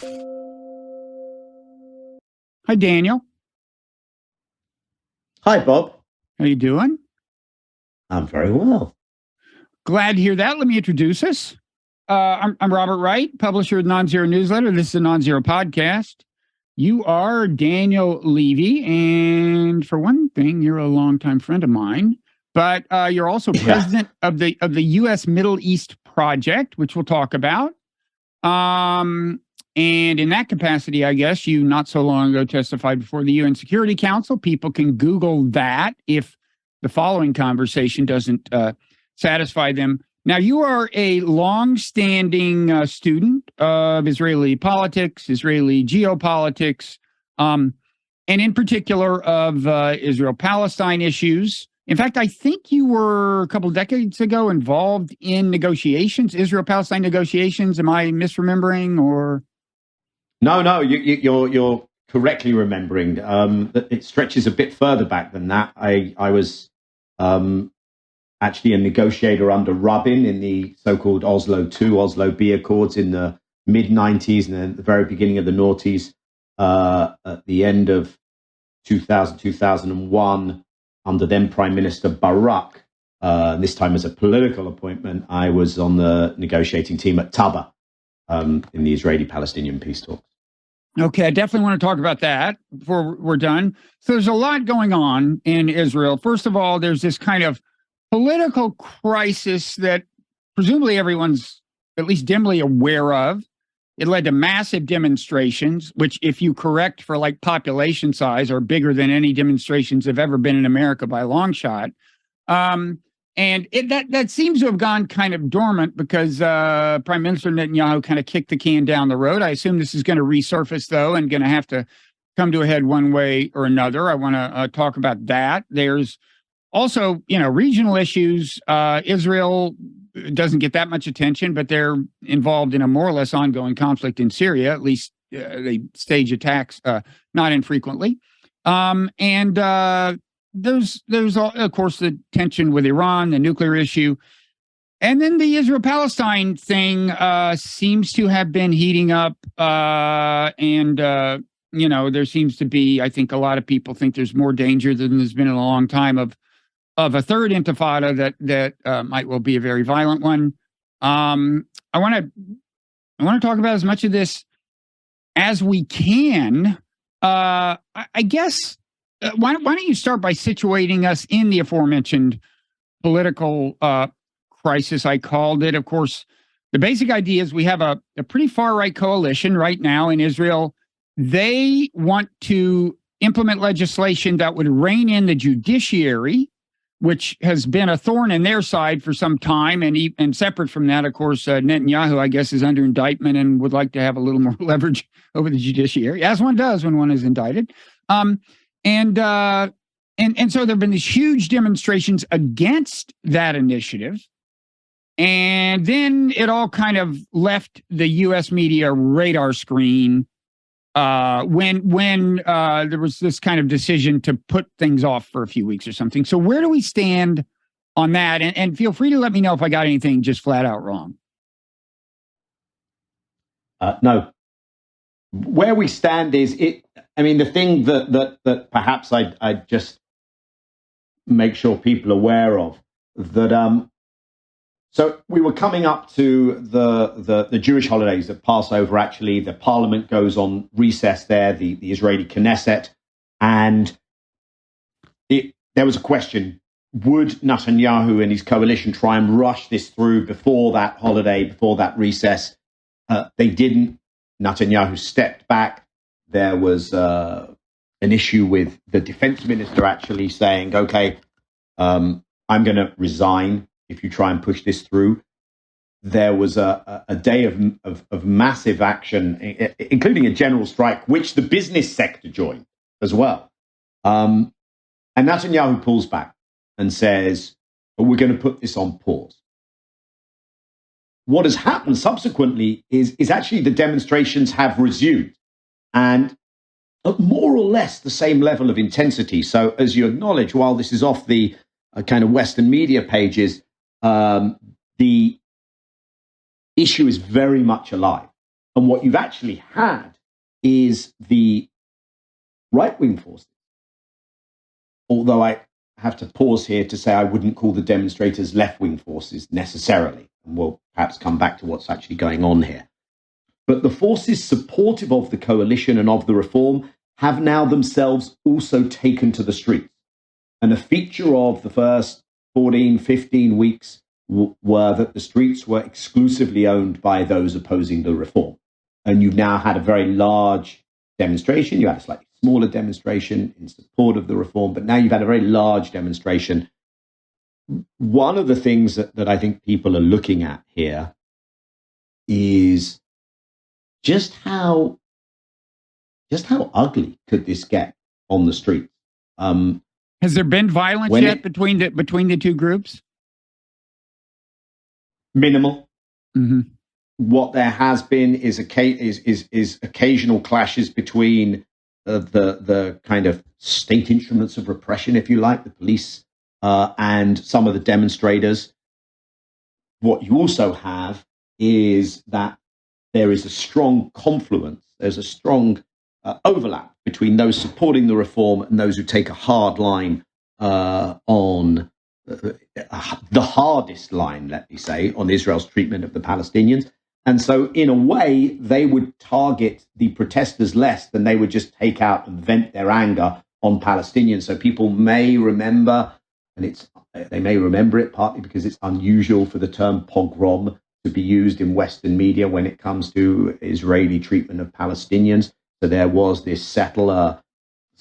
Hi, Daniel. Hi, Bob. How you doing? I'm very well. Glad to hear that. Let me introduce us. I'm Robert Wright, publisher of the Nonzero newsletter. This is a Nonzero podcast. You are Daniel Levy, and for one thing, you're a longtime friend of mine. But you're also president of the U.S. Middle East Project, which we'll talk about. And in that capacity, I guess you not so long ago testified before the UN Security Council. People can Google that if the following conversation doesn't satisfy them. Now, you are a long-standing student of Israeli politics, Israeli geopolitics, and in particular of Israel-Palestine issues. In fact, I think you were a couple of decades ago involved in negotiations, Israel-Palestine negotiations. Am I misremembering or? No, you're correctly remembering. It stretches a bit further back than that. I was actually a negotiator under Rabin in the so-called Oslo II, Oslo B Accords in the mid-90s and then at the very beginning of the noughties, at the end of 2000, 2001, under then Prime Minister Barak. This time as a political appointment, I was on the negotiating team at Taba in the Israeli-Palestinian peace talks. Okay, I definitely want to talk about that before we're done. So there's a lot going on in Israel. First of all, there's this kind of political crisis that presumably everyone's at least dimly aware of. It led to massive demonstrations, which, if you correct for like population size, are bigger than any demonstrations have ever been in America by a long shot. And that seems to have gone kind of dormant because Prime Minister Netanyahu kind of kicked the can down the road. I assume this is going to resurface, though, and going to have to come to a head one way or another. I want to talk about that. There's also, regional issues. Israel doesn't get that much attention, but they're involved in a more or less ongoing conflict in Syria. At least they stage attacks not infrequently. There's of course the tension with Iran, the nuclear issue, and then the Israel-Palestine thing seems to have been heating up. There seems to be, I think, a lot of people think there's more danger than there's been in a long time of a third intifada that might well be a very violent one. I want to talk about as much of this as we can. I guess. Why don't you start by situating us in the aforementioned political crisis, I called it. Of course, the basic idea is we have a pretty far-right coalition right now in Israel. They want to implement legislation that would rein in the judiciary, which has been a thorn in their side for some time. And separate from that, of course, Netanyahu, I guess, is under indictment and would like to have a little more leverage over the judiciary, as one does when one is indicted. And so there have been these huge demonstrations against that initiative. And then it all kind of left the U.S. media radar screen when there was this kind of decision to put things off for a few weeks or something. So where do we stand on that? And feel free to let me know if I got anything just flat out wrong. No. Where we stand is it. I mean, the thing that perhaps I'd just make sure people are aware of that. So we were coming up to the Jewish holidays, the Passover. Actually, the parliament goes on recess there, the Israeli Knesset, and there was a question: would Netanyahu and his coalition try and rush this through before that holiday, before that recess? They didn't. Netanyahu stepped back. There was an issue with the defense minister actually saying, okay, I'm going to resign if you try and push this through. There was a day of massive action, including a general strike, which the business sector joined as well. And Netanyahu pulls back and says, but we're going to put this on pause. What has happened subsequently is actually the demonstrations have resumed, and at more or less the same level of intensity. So as you acknowledge, while this is off the kind of Western media pages, the issue is very much alive. And what you've actually had is the right-wing forces. Although I have to pause here to say I wouldn't call the demonstrators left-wing forces necessarily. And we'll perhaps come back to what's actually going on here. But the forces supportive of the coalition and of the reform have now themselves also taken to the streets. And a feature of the first 14, 15 weeks were that the streets were exclusively owned by those opposing the reform. And you've now had a very large demonstration. You had a slightly smaller demonstration in support of the reform, but now you've had a very large demonstration. One of the things that I think people are looking at here is just how ugly could this get on the streets? Has there been violence yet between the two groups? Minimal. Mm-hmm. What there has been is occasional clashes between the kind of state instruments of repression, if you like, the police and some of the demonstrators. What you also have is that there is a strong confluence. There's a strong overlap between those supporting the reform and those who take a hard line on the hardest line, let me say, on Israel's treatment of the Palestinians. And so in a way, they would target the protesters less than they would just take out and vent their anger on Palestinians. So people may remember, and they may remember it partly because it's unusual for the term pogrom to be used in Western media when it comes to Israeli treatment of Palestinians. So there was this settler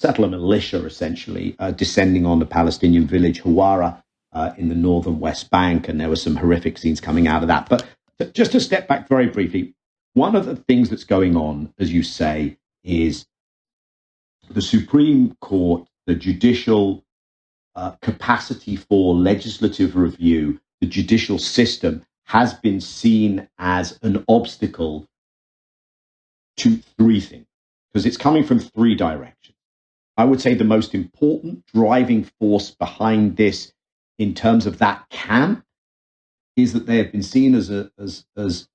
militia, essentially, descending on the Palestinian village Hawara in the northern West Bank, and there were some horrific scenes coming out of that. But just to step back very briefly, one of the things that's going on, as you say, is the Supreme Court, the judicial capacity for legislative review, the judicial system has been seen as an obstacle to three things, because it's coming from three directions. I would say the most important driving force behind this in terms of that camp is that they have been seen as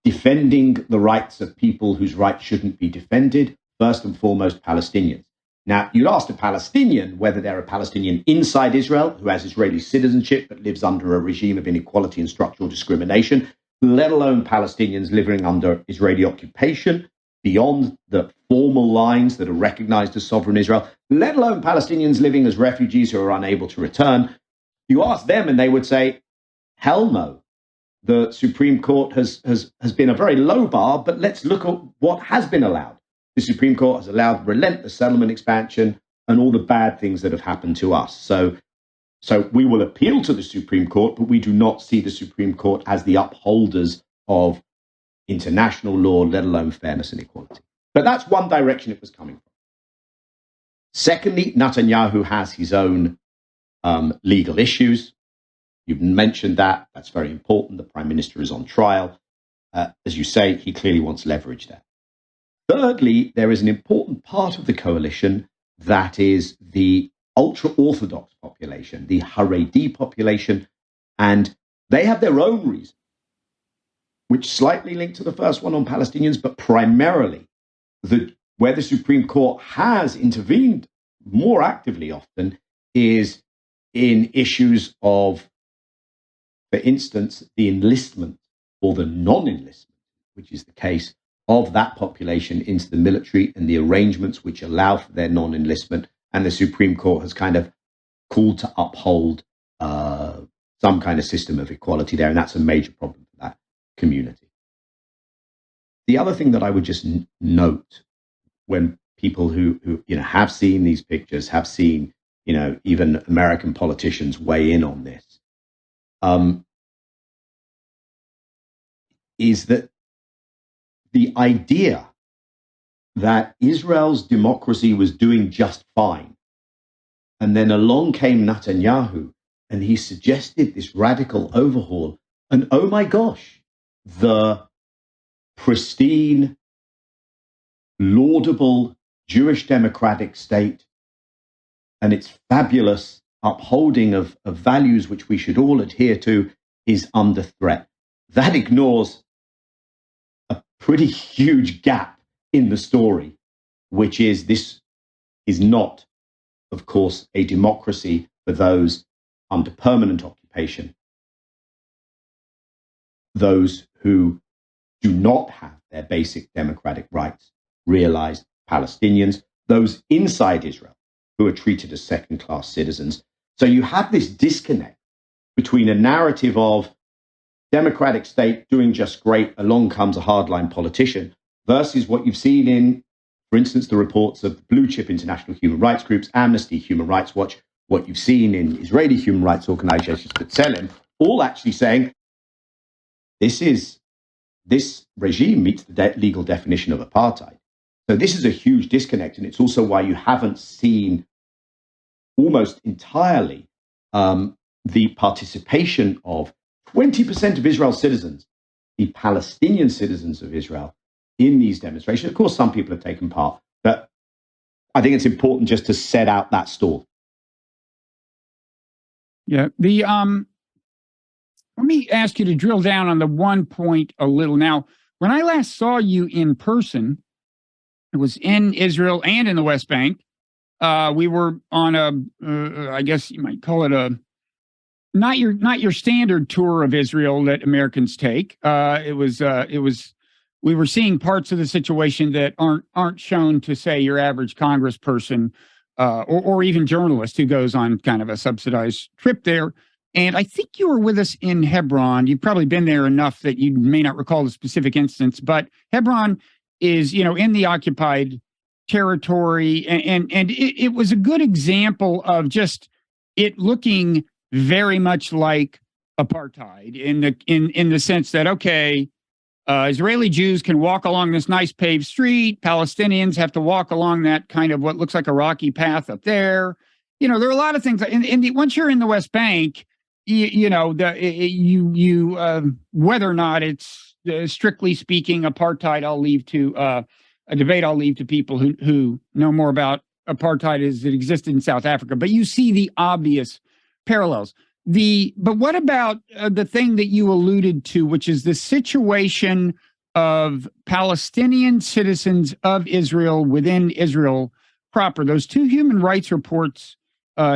defending the rights of people whose rights shouldn't be defended, first and foremost Palestinians. Now, you'd ask a Palestinian whether they're a Palestinian inside Israel who has Israeli citizenship but lives under a regime of inequality and structural discrimination, let alone Palestinians living under Israeli occupation beyond the formal lines that are recognized as sovereign Israel, let alone Palestinians living as refugees who are unable to return. You ask them and they would say, hell no. The Supreme Court has been a very low bar, but let's look at what has been allowed. The Supreme Court has allowed relentless settlement expansion and all the bad things that have happened to us. So we will appeal to the Supreme Court, but we do not see the Supreme Court as the upholders of international law, let alone fairness and equality. But that's one direction it was coming from. Secondly, Netanyahu has his own legal issues. You've mentioned that. That's very important. The prime minister is on trial. As you say, he clearly wants leverage there. Thirdly, there is an important part of the coalition that is the ultra-Orthodox population, the Haredi population, and they have their own reasons, which slightly link to the first one on Palestinians, but primarily where the Supreme Court has intervened more actively often is in issues of, for instance, the enlistment or the non-enlistment, which is the case of that population into the military and the arrangements which allow for their non-enlistment. And the Supreme Court has kind of called to uphold some kind of system of equality there. And that's a major problem for that community. The other thing that I would just note when people who have seen these pictures, have seen, even American politicians weigh in on this, is that the idea that Israel's democracy was doing just fine, and then along came Netanyahu, and he suggested this radical overhaul, and oh my gosh, the pristine, laudable Jewish democratic state and its fabulous upholding of values which we should all adhere to is under threat. That ignores pretty huge gap in the story, which is this is not, of course, a democracy for those under permanent occupation, those who do not have their basic democratic rights realized, Palestinians, those inside Israel who are treated as second-class citizens. So you have this disconnect between a narrative of democratic state doing just great, along comes a hardline politician, versus what you've seen in, for instance, the reports of blue chip international human rights groups, Amnesty, Human Rights Watch, what you've seen in Israeli human rights organizations, B'Tselem, all actually saying this regime meets the legal definition of apartheid. So this is a huge disconnect, and it's also why you haven't seen almost entirely the participation of 20% of Israel's citizens, the Palestinian citizens of Israel, in these demonstrations. Of course, some people have taken part, but I think it's important just to set out that story. Yeah. Let me ask you to drill down on the one point a little. Now, when I last saw you in person, it was in Israel and in the West Bank. We were on I guess you might call it not your standard tour of Israel that Americans take. We were seeing parts of the situation that aren't shown to, say, your average congressperson or even journalist who goes on kind of a subsidized trip there. And I think you were with us in Hebron. You've probably been there enough that you may not recall the specific instance, but Hebron is, in the occupied territory. And it was a good example of just it looking very much like apartheid in the sense that, okay, Israeli Jews can walk along this nice paved street. Palestinians have to walk along that kind of what looks like a rocky path up there. There are a lot of things. Once you're in the West Bank, whether or not it's strictly speaking apartheid, I'll leave to a debate. I'll leave to people who know more about apartheid as it existed in South Africa. But you see the obvious parallels. But what about the thing that you alluded to, which is the situation of Palestinian citizens of Israel within Israel proper? Those two human rights reports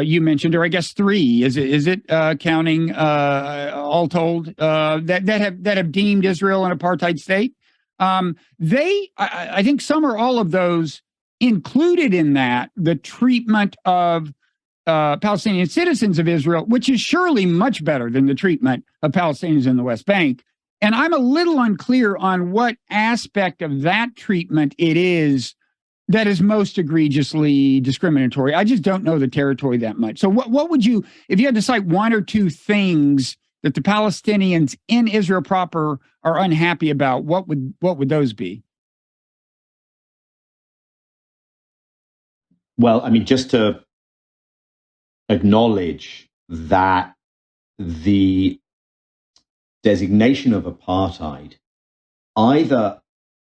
you mentioned, or I guess three, is it counting all told, that have deemed Israel an apartheid state? I think some or all of those included in that the treatment of Palestinian citizens of Israel, which is surely much better than the treatment of Palestinians in the West Bank. And I'm a little unclear on what aspect of that treatment it is that is most egregiously discriminatory. I just don't know the territory that much. So what would you, if you had to cite one or two things that the Palestinians in Israel proper are unhappy about, what would those be? Well, I mean, just to acknowledge that the designation of apartheid, either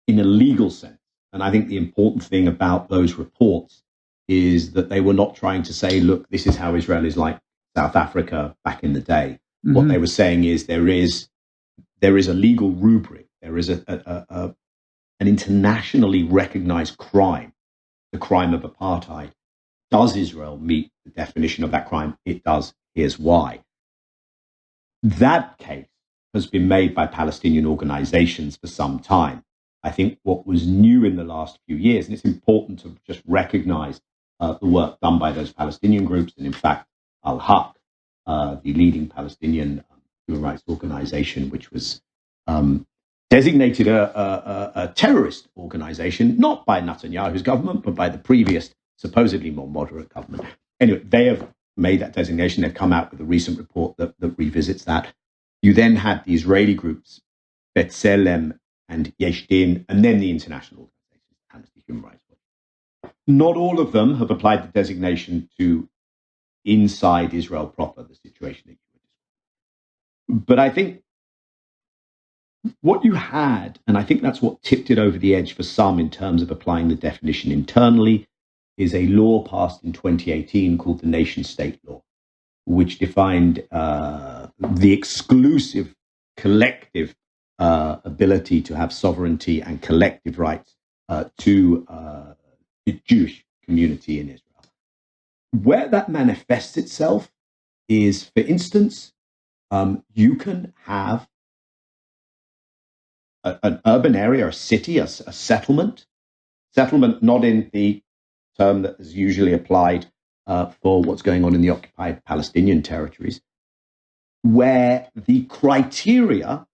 in a legal sense, and I think the important thing about those reports is that they were not trying to say, look, this is how Israel is like South Africa back in the day. Mm-hmm. What they were saying is there is a legal rubric, there is an internationally recognized crime, the crime of apartheid. Does Israel meet the definition of that crime? It does. Here's why. That case has been made by Palestinian organizations for some time. I think what was new in the last few years, and it's important to just recognize the work done by those Palestinian groups, and in fact, Al-Haq, the leading Palestinian human rights organization, which was designated a terrorist organization, not by Netanyahu's government, but by the previous supposedly more moderate government. Anyway, they have made that designation. They've come out with a recent report that revisits that. You then had the Israeli groups, B'Tselem and Yesh Din, and then the international organizations, Amnesty, Human Rights Watch. Not all of them have applied the designation to inside Israel proper, the situation that you were describing. But I think what you had, and I think that's what tipped it over the edge for some in terms of applying the definition internally, is a law passed in 2018 called the nation-state law, which defined the exclusive collective ability to have sovereignty and collective rights to the Jewish community in Israel. Where that manifests itself is, for instance, you can have an urban area, a city, a settlement not in the term that is usually applied for what's going on in the occupied Palestinian territories, where the criteria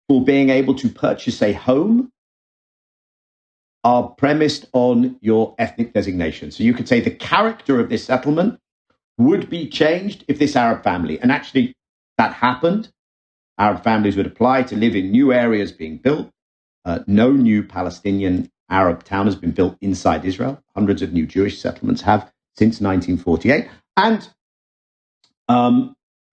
for being able to purchase a home are premised on your ethnic designation. So you could say the character of this settlement would be changed if this Arab family, and actually that happened, Arab families would apply to live in new areas being built. No new Palestinian Arab town has been built inside Israel. Hundreds of new Jewish settlements have since 1948.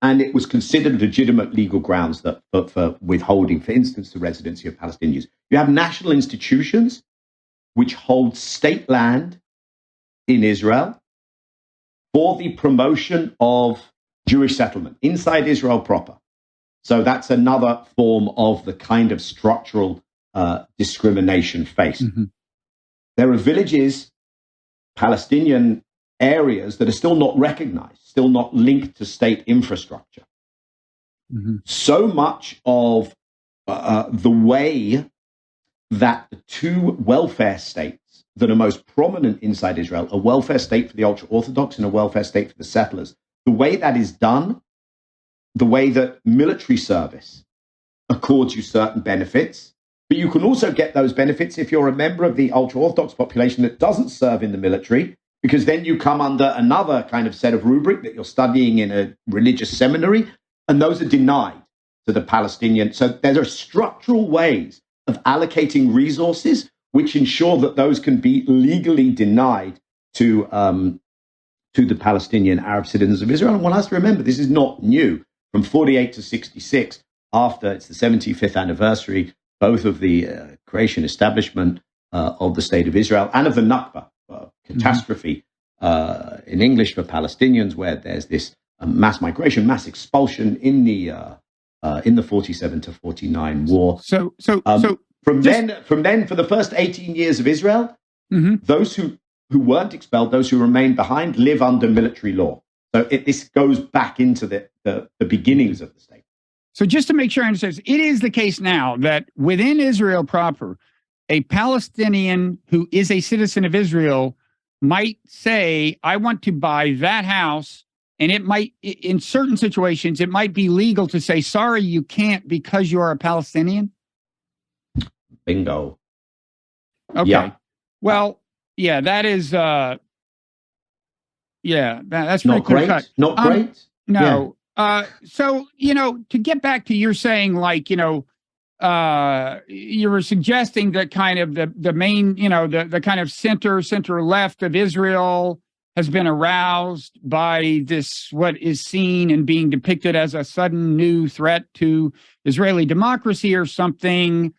And it was considered legitimate legal grounds that for withholding, for instance, the residency of Palestinians. You have national institutions which hold state land in Israel for the promotion of Jewish settlement inside Israel proper. So that's another form of the kind of structural discrimination faced. Mm-hmm. There are villages, Palestinian areas that are still not recognized, still not linked to state infrastructure. Mm-hmm. So much of the way that the two welfare states that are most prominent inside Israel, a welfare state for the ultra-Orthodox and a welfare state for the settlers, the way that is done, the way that military service accords you certain benefits, but you can also get those benefits if you're a member of the ultra-Orthodox population that doesn't serve in the military, because then you come under another kind of set of rubric that you're studying in a religious seminary, and those are denied to the Palestinian. So there are structural ways of allocating resources which ensure that those can be legally denied to the Palestinian Arab citizens of Israel. And one has to remember, this is not new. From 48 to 66, after it's the 75th anniversary, both of the creation, establishment of the State of Israel and of the Nakba, catastrophe in English for Palestinians, where there's this mass migration, mass expulsion in the 47 to 49 war. So from then, for the first 18 years of Israel, mm-hmm. those who weren't expelled, those who remained behind, live under military law. So this goes back into the beginnings of the state. So just to make sure I understand, it is the case now that within Israel proper, a Palestinian who is a citizen of Israel might say, I want to buy that house, and it might, in certain situations, it might be legal to say, sorry, you can't because you are a Palestinian? Bingo. Okay. Yeah. Well, yeah, that is... Yeah, that's not pretty great. cut. Not great. No. Yeah. So, to get back to you're saying, like, you were suggesting that kind of the main, the kind of center left of Israel has been aroused by this, what is seen and being depicted as a sudden new threat to Israeli democracy or something.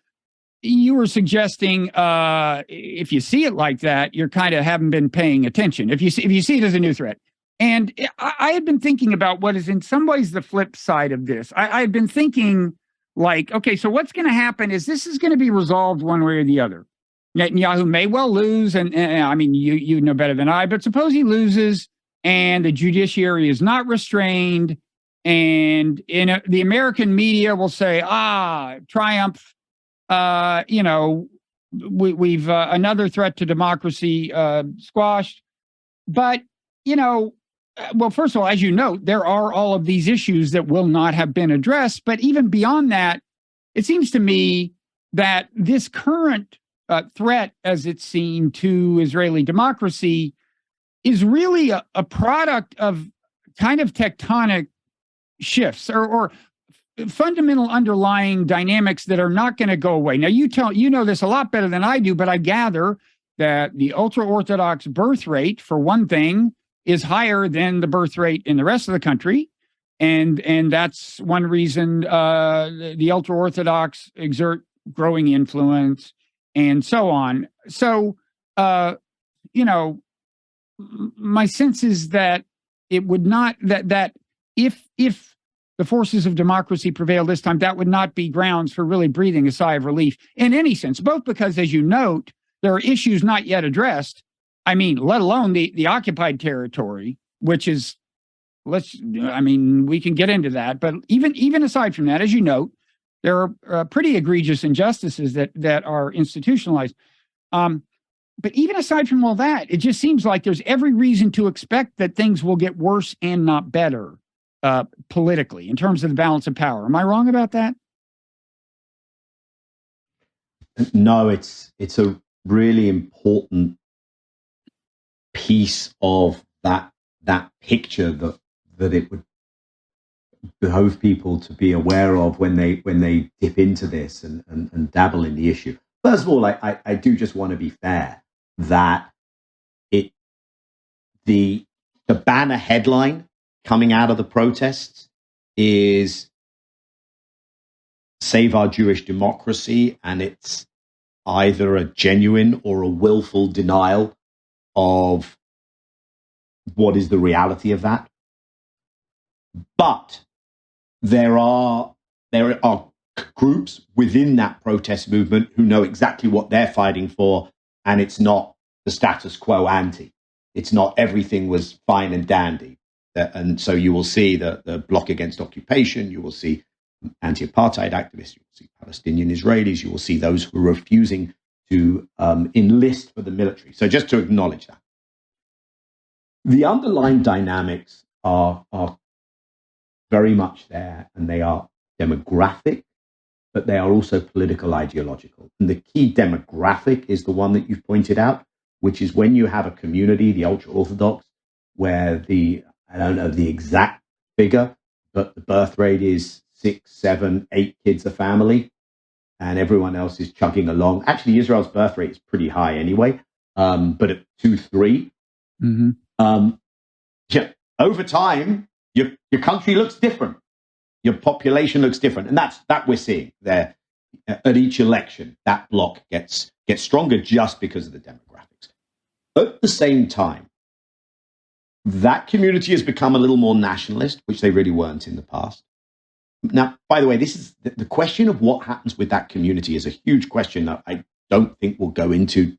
You were suggesting if you see it like that, you're kind of haven't been paying attention. If you see it as a new threat. And I had been thinking about what is in some ways the flip side of this. I had been thinking like, okay, so what's going to happen is this is going to be resolved one way or the other. Netanyahu may well lose. And I mean, you know better than I, but suppose he loses and the judiciary is not restrained. And the American media will say, triumph. We've another threat to democracy squashed. But, well, first of all, as you note, there are all of these issues that will not have been addressed. But even beyond that, it seems to me that this current threat, as it's seen to Israeli democracy, is really a product of kind of tectonic shifts or fundamental underlying dynamics that are not going to go away. Now, you know this a lot better than I do, but I gather that the ultra-Orthodox birth rate, for one thing, is higher than the birth rate in the rest of the country. And that's one reason the ultra-Orthodox exert growing influence and so on. So, my sense is that it would not, that if the forces of democracy prevail this time, that would not be grounds for really breathing a sigh of relief in any sense, both because, as you note, there are issues not yet addressed. I mean, let alone the occupied territory, which is, we can get into that. But even aside from that, as you note, there are pretty egregious injustices that are institutionalized. But even aside from all that, it just seems like there's every reason to expect that things will get worse and not better politically in terms of the balance of power. Am I wrong about that? No, it's a really important piece of that picture that it would behove people to be aware of when they dip into this and dabble in the issue. First of all, I do just want to be fair that the banner headline coming out of the protests is "Save Our Jewish Democracy," and it's either a genuine or a willful denial of what is the reality of that. But there are groups within that protest movement who know exactly what they're fighting for, and it's not the status quo ante. It's not everything was fine and dandy. And so you will see the Bloc Against Occupation, you will see anti-apartheid activists, you will see Palestinian Israelis, you will see those who are refusing to enlist for the military. So just to acknowledge that. The underlying dynamics are very much there, and they are demographic, but they are also political ideological. And the key demographic is the one that you've pointed out, which is when you have a community, the ultra-Orthodox, where I don't know the exact figure, but the birth rate is 6, 7, 8 kids a family, and everyone else is chugging along. Actually, Israel's birth rate is pretty high anyway, but at 2, 3. Over time, your country looks different. Your population looks different. And that we're seeing there at each election. That block gets stronger just because of the demographics. At the same time, that community has become a little more nationalist, which they really weren't in the past. Now, by the way, this is the question of what happens with that community is a huge question that I don't think we'll go into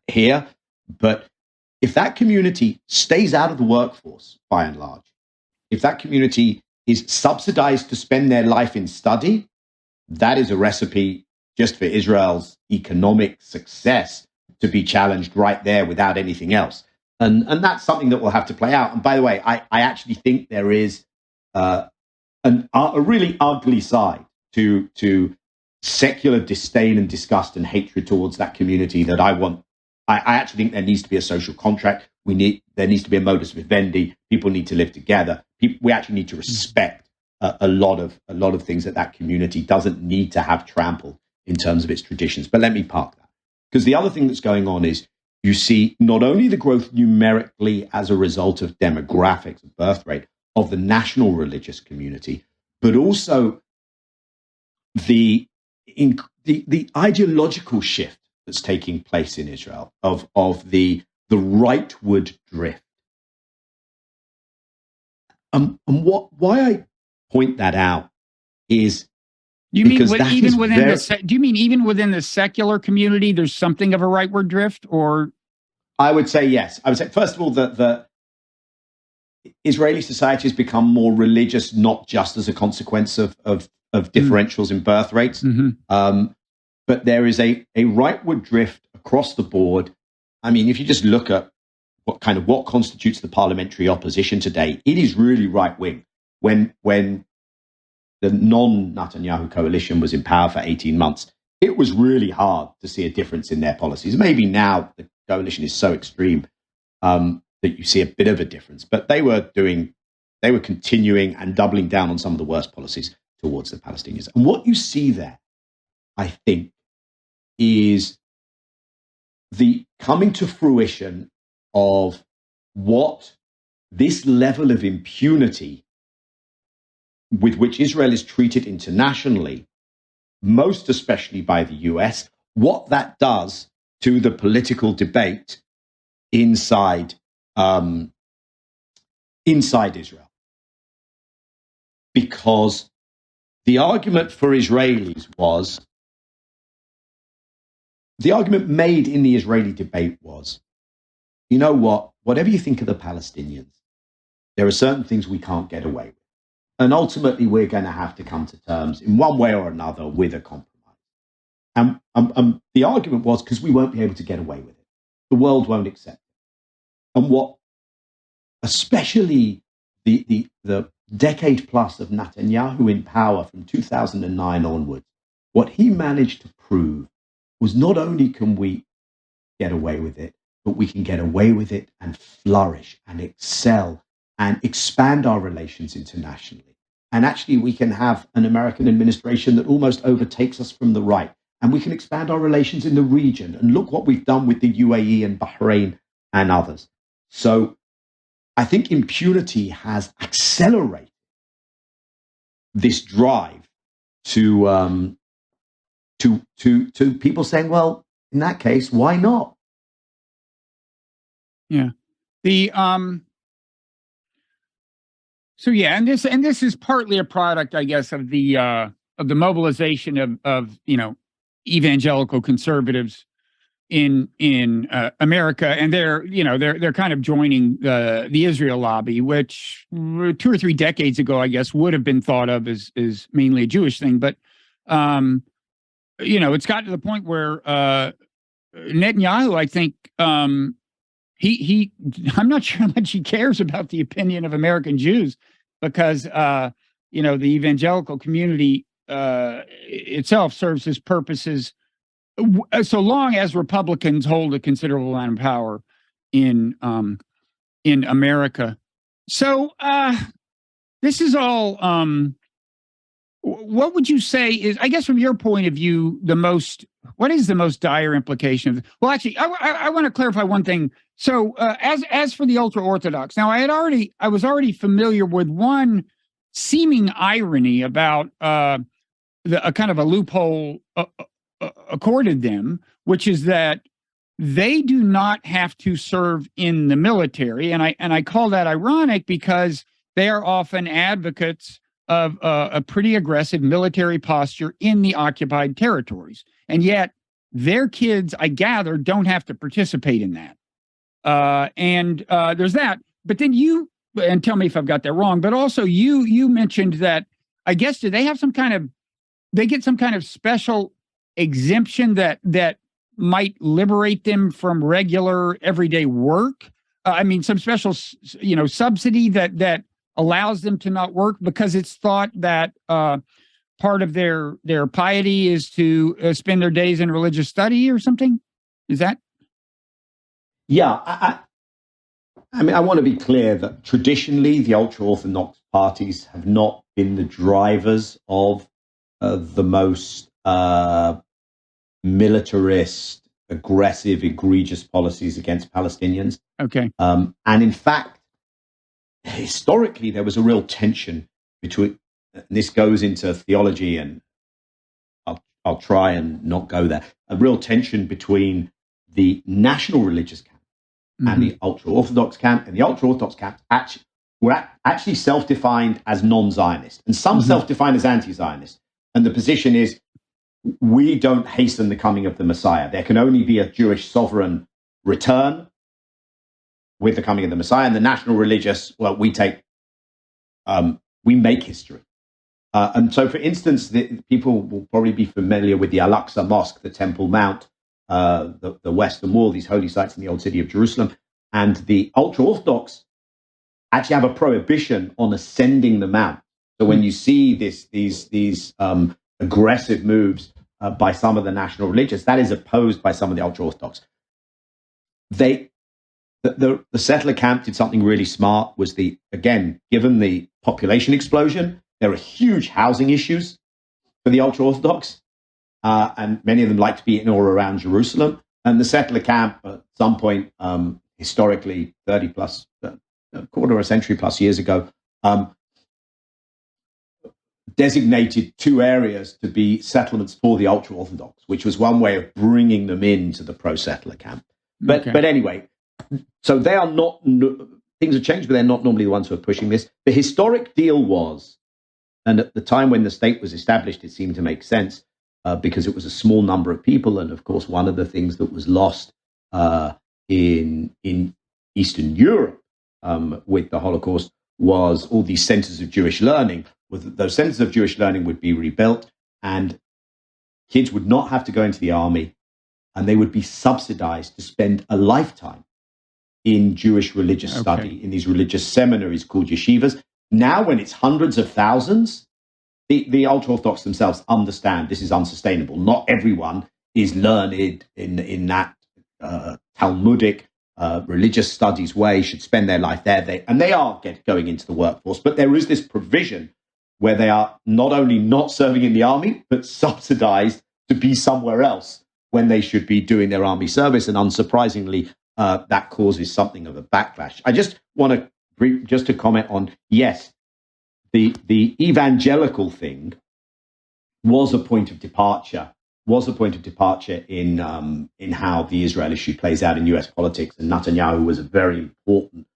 here. But if that community stays out of the workforce, by and large, if that community is subsidized to spend their life in study, that is a recipe just for Israel's economic success to be challenged right there without anything else. And that's something that will have to play out. And by the way, I actually think there is a really ugly side to secular disdain and disgust and hatred towards that community that I want. I actually think there needs to be a social contract. There needs to be a modus vivendi. People need to live together. We actually need to respect a lot of things that community doesn't need to have trampled in terms of its traditions. But let me park that, because the other thing that's going on is you see not only the growth numerically as a result of demographics and birth rate of the national religious community, but also the ideological shift that's taking place in Israel of the rightward drift. And why I point that out is do you mean even within the secular community, there's something of a rightward drift? Or I would say yes. I would say first of all that the Israeli society has become more religious, not just as a consequence of differentials in birth rates, but there is a rightward drift across the board. I mean, if you just look at what constitutes the parliamentary opposition today, it is really right wing. When the non-Netanyahu coalition was in power for 18 months, it was really hard to see a difference in their policies. Maybe now the coalition is so extreme that you see a bit of a difference, but they were continuing and doubling down on some of the worst policies towards the Palestinians. And what you see there, I think, is the coming to fruition of what this level of impunity with which Israel is treated internationally, most especially by the US, what that does to the political debate inside Israel. because the argument for Israelis was, the argument made in the Israeli debate was, you know what, whatever you think of the Palestinians, there are certain things we can't get away with. And ultimately, we're going to have to come to terms in one way or another with a compromise. And the argument was because we won't be able to get away with it. The world won't accept it. And what, especially the decade plus of Netanyahu in power from 2009 onwards, what he managed to prove was not only can we get away with it, but we can get away with it and flourish and excel and expand our relations internationally. And actually, we can have an American administration that almost overtakes us from the right. And we can expand our relations in the region. And look what we've done with the UAE and Bahrain and others. So I think impunity has accelerated this drive to people saying, well, in that case, why not? Yeah. So yeah, and this is partly a product, I guess, of the mobilization of evangelical conservatives in America, and they're kind of joining the Israel lobby, which 2 or 3 decades ago, I guess, would have been thought of as mainly a Jewish thing, but it's gotten to the point where Netanyahu, I think, he I'm not sure how much he cares about the opinion of American Jews, because the evangelical community itself serves his purposes so long as Republicans hold a considerable amount of power in America. So this is all. What would you say is, I guess, from your point of view, what is the most dire implication of? Well, actually, I want to clarify one thing. So, as for the ultra orthodox, now I was already familiar with one seeming irony about a kind of a loophole accorded them, which is that they do not have to serve in the military, and I call that ironic because they are often advocates of a pretty aggressive military posture in the occupied territories, and yet their kids, I gather, don't have to participate in that. There's that. But then and tell me if I've got that wrong, but also you mentioned that, I guess, they get some kind of special exemption that might liberate them from regular everyday work. Some special, subsidy that allows them to not work because it's thought that part of their piety is to spend their days in religious study or something. Is that? Yeah, I want to be clear that traditionally the ultra-Orthodox parties have not been the drivers of the most militarist, aggressive, egregious policies against Palestinians. Okay. And in fact, historically, there was a real tension between, and this goes into theology, and I'll try and not go there, a real tension between the national religious camp and the ultra-Orthodox camp. And the ultra-Orthodox camp were actually self-defined as non-Zionist, and some self-defined as anti-Zionist. And the position is, we don't hasten the coming of the Messiah. There can only be a Jewish sovereign return with the coming of the Messiah. And the national religious, well, we make history. And so, for instance, people will probably be familiar with the Al-Aqsa Mosque, the Temple Mount, the Western Wall, these holy sites in the old city of Jerusalem. And the ultra-Orthodox actually have a prohibition on ascending the mount. So when you see these aggressive moves by some of the national religious, that is opposed by some of the ultra-Orthodox. The settler camp did something really smart, was given the population explosion, there are huge housing issues for the ultra-Orthodox, and many of them like to be in or around Jerusalem. And the settler camp, at some point, historically, 30 plus, a quarter of a century plus years ago, designated 2 areas to be settlements for the ultra-Orthodox, which was one way of bringing them into the pro-settler camp. But anyway, so they are not, things have changed, but they're not normally the ones who are pushing this. The historic deal was And at the time when the state was established, it seemed to make sense because it was a small number of people. And of course, one of the things that was lost in Eastern Europe with the Holocaust was all these centers of Jewish learning. Those centers of Jewish learning would be rebuilt, and kids would not have to go into the army, and they would be subsidized to spend a lifetime in Jewish religious study, in these religious seminaries called yeshivas. Now, when it's hundreds of thousands, the ultra-Orthodox themselves understand this is unsustainable. Not everyone is learned in that Talmudic religious studies way, should spend their life there. They are going into the workforce, but there is this provision where they are not only not serving in the army, but subsidized to be somewhere else when they should be doing their army service. And unsurprisingly, that causes something of a backlash. I just want to comment on, yes, the evangelical thing was a point of departure in how the Israel issue plays out in US politics. And Netanyahu was a very important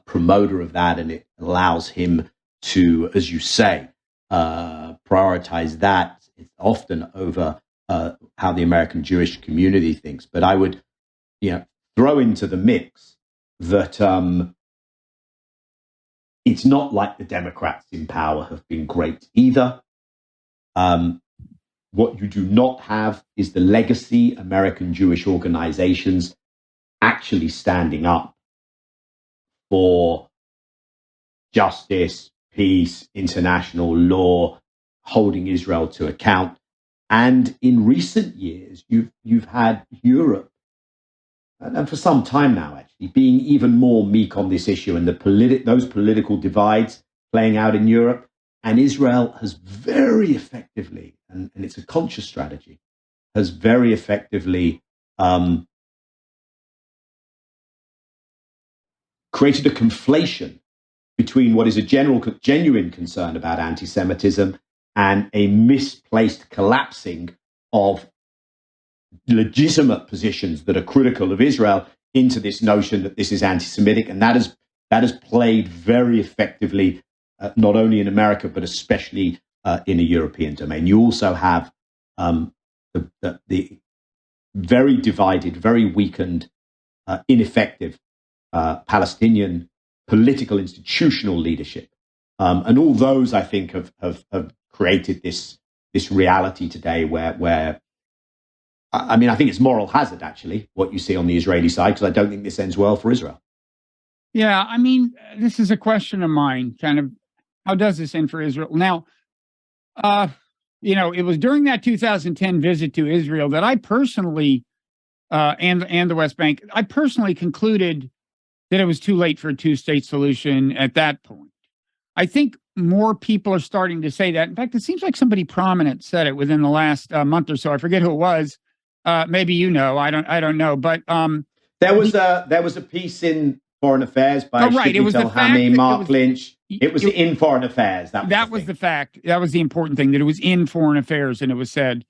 promoter of that. And it allows him to, as you say, prioritize that often over how the American Jewish community thinks. But I would, throw into the mix that it's not like the Democrats in power have been great either. What you do not have is the legacy American Jewish organizations actually standing up for justice, peace, international law, holding Israel to account. And in recent years, you've had Europe, and for some time now, actually, being even more meek on this issue, and those political divides playing out in Europe. And Israel has very effectively, and it's a conscious strategy, has very effectively created a conflation between what is a genuine concern about anti-Semitism and a misplaced collapsing of legitimate positions that are critical of Israel into this notion that this is anti-Semitic. And that has played very effectively, not only in America, but especially in a European domain. You also have the very divided, very weakened, ineffective Palestinian political institutional leadership. And all those, I think, have created this reality today where I mean, I think it's moral hazard, actually, what you see on the Israeli side, because I don't think this ends well for Israel. Yeah, I mean, this is a question of mine, kind of, how does this end for Israel? Now, it was during that 2010 visit to Israel that I personally, and the West Bank, I personally concluded that it was too late for a two-state solution at that point. I think more people are starting to say that. In fact, it seems like somebody prominent said it within the last month or so. I forget who it was. Maybe I don't know. But there was a piece in Foreign Affairs by Mark Lynch. It was in Foreign Affairs. That was the fact. That was the important thing, that it was in Foreign Affairs, and it was said.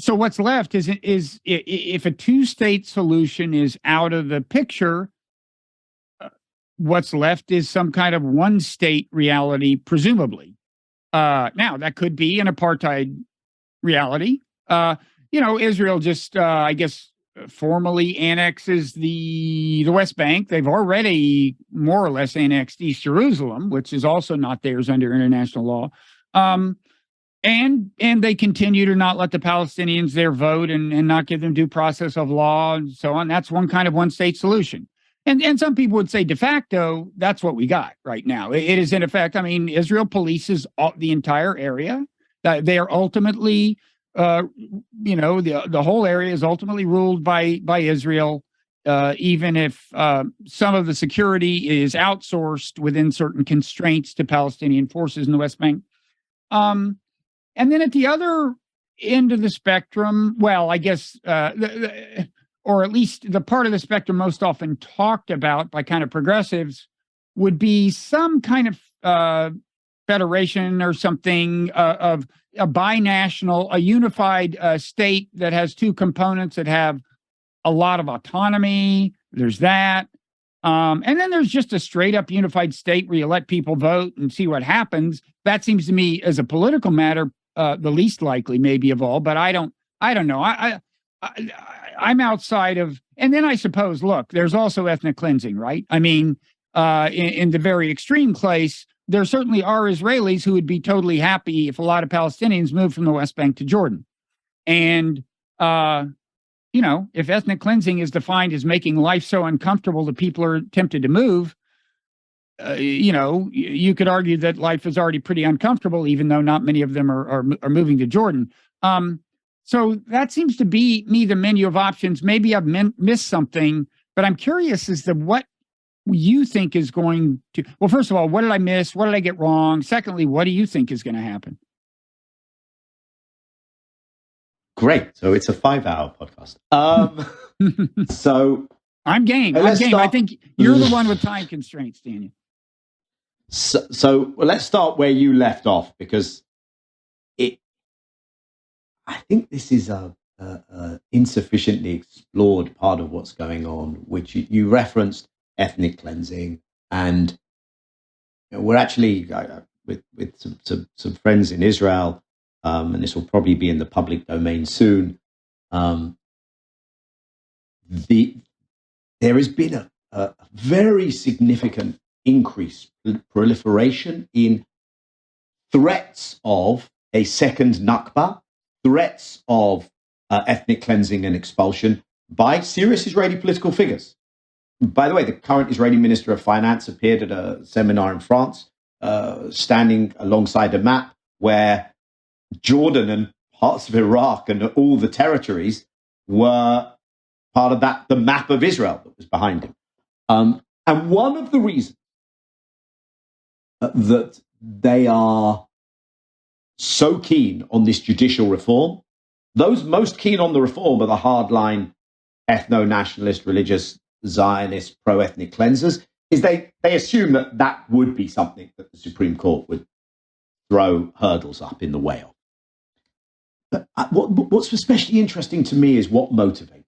So what's left is if a two-state solution is out of the picture, what's left is some kind of one-state reality, presumably. Now, that could be an apartheid reality. Israel just, I guess, formally annexes the West Bank. They've already more or less annexed East Jerusalem, which is also not theirs under international law. And they continue to not let the Palestinians there vote and not give them due process of law and so on. That's one kind of one-state solution. And some people would say de facto, that's what we got right now. It is in effect. I mean, Israel polices the entire area. They are ultimately, the whole area is ultimately ruled by Israel, even if some of the security is outsourced within certain constraints to Palestinian forces in the West Bank. And then at the other end of the spectrum, well, I guess, or at least the part of the spectrum most often talked about by kind of progressives, would be some kind of federation or something of a binational, a unified state that has two components that have a lot of autonomy. There's that. And then there's just a straight up unified state where you let people vote and see what happens. That seems to me, as a political matter, the least likely maybe of all. But I don't know. I'm outside of. And then I suppose, look, there's also ethnic cleansing, right? I mean, in the very extreme case, there certainly are Israelis who would be totally happy if a lot of Palestinians moved from the West Bank to Jordan. And if ethnic cleansing is defined as making life so uncomfortable that people are tempted to move, you could argue that life is already pretty uncomfortable, even though not many of them are moving to Jordan. So that seems to be me the menu of options. Maybe I've missed something, but I'm curious as to what you think is going to. Well, first of all, what did I miss? What did I get wrong? Secondly, what do you think is going to happen? Great. So it's a 5-hour podcast. So I'm game. I think you're the one with time constraints, Daniel. So let's start where you left off, because I think this is a insufficiently explored part of what's going on, which you referenced ethnic cleansing, and we're actually with some friends in Israel, and this will probably be in the public domain soon. There has been a very significant increase, proliferation in threats of a second Nakba, threats of ethnic cleansing and expulsion by serious Israeli political figures. By the way, the current Israeli Minister of Finance appeared at a seminar in France, standing alongside a map where Jordan and parts of Iraq and all the territories were part of the map of Israel that was behind him. And one of the reasons that they are so keen on this judicial reform, those most keen on the reform are the hardline ethno-nationalist, religious, Zionist, pro-ethnic cleansers, is they assume that would be something that the Supreme Court would throw hurdles up in the way of. But what's especially interesting to me is what motivates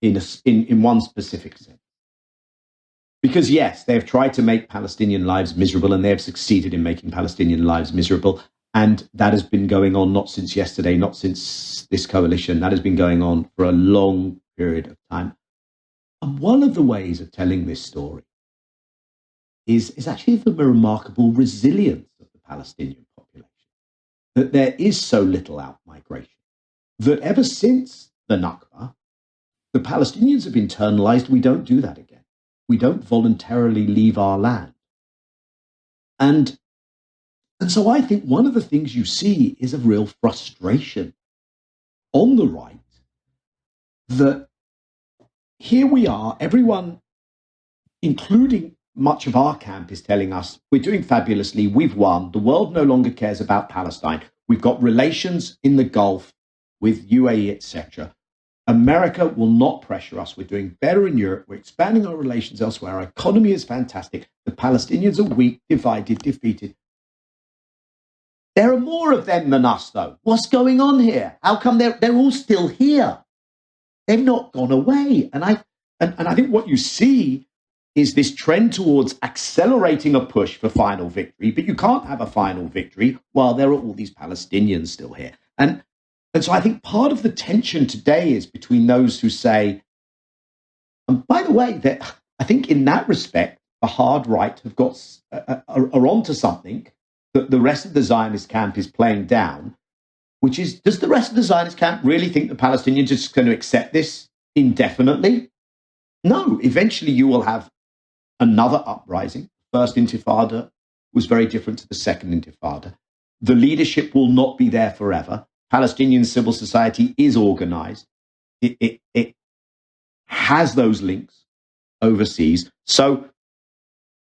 in one specific sense. Because yes, they have tried to make Palestinian lives miserable, and they have succeeded in making Palestinian lives miserable. And that has been going on not since yesterday, not since this coalition. That has been going on for a long period of time. And one of the ways of telling this story is actually the remarkable resilience of the Palestinian population. That there is so little out-migration. That ever since the Nakba, the Palestinians have internalized, we don't do that again. We don't voluntarily leave our land. And so I think one of the things you see is a real frustration on the right that here we are, everyone, including much of our camp, is telling us we're doing fabulously, we've won, the world no longer cares about Palestine, we've got relations in the Gulf with UAE, etc. America will not pressure us. We're doing better in Europe. We're expanding our relations elsewhere. Our economy is fantastic. The Palestinians are weak, divided, defeated. There are more of them than us, though. What's going on here? How come they're all still here? They've not gone away. And I think what you see is this trend towards accelerating a push for final victory. But you can't have a final victory while there are all these Palestinians still here. And so I think part of the tension today is between those who say, and by the way, that I think in that respect, the hard right have got are onto something that the rest of the Zionist camp is playing down, which is, does the rest of the Zionist camp really think the Palestinians are just going to accept this indefinitely? No, eventually you will have another uprising. First Intifada was very different to the second Intifada. The leadership will not be there forever. Palestinian civil society is organized. It has those links overseas. So